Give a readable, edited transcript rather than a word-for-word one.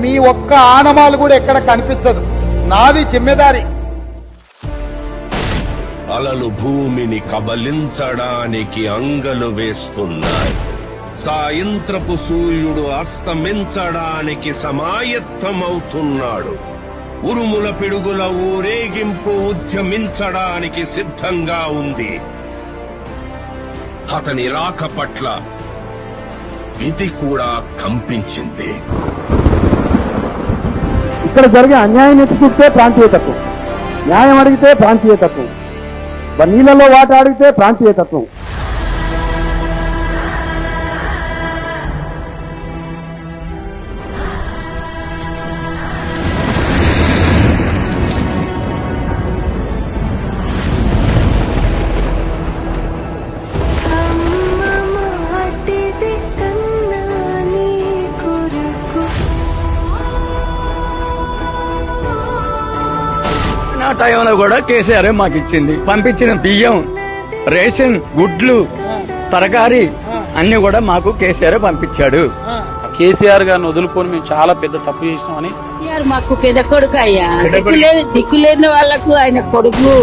మీ ఒక్క ఆనమాలు కూడా ఎక్కడ కనిపించదు. నాది జిమ్మెదారి. అలలు భూమిని కబలించడానికి అంగలు వేస్తున్నాయి. సాయంత్రపు సూర్యుడు అస్తమించడానికి సమాయత్తమవుతున్నాడు. ఉరుముల పిడుగుల ఊరేగింపు ఉద్యమించడానికి సిద్ధంగా ఉంది. అతని రాక పట్ల విధి కూడా కంపించింది. ఇక్కడ జరిగే అన్యాయం ఎత్తుకుంటే ప్రాంతీయతత్వం, న్యాయం అడిగితే ప్రాంతీయతత్వం, నీళ్లలో వాట అడిగితే ప్రాంతీయతత్వం. ఆ టైంలో కూడా కేసీఆర్ మాకు ఇచ్చింది. పంపించిన బియ్యం, రేషన్, గుడ్లు, తరకారీ అన్ని కూడా మాకు కేసీఆర్ పంపించాడు. కేసీఆర్ గారిని వదులుకొని మేము చాలా పెద్ద తప్పు చేసినామని. కేసీఆర్ మాకు పెద్ద కొడుకు అయ్యా. దిక్కులేని వాళ్ళకు ఆయన కొడుకు.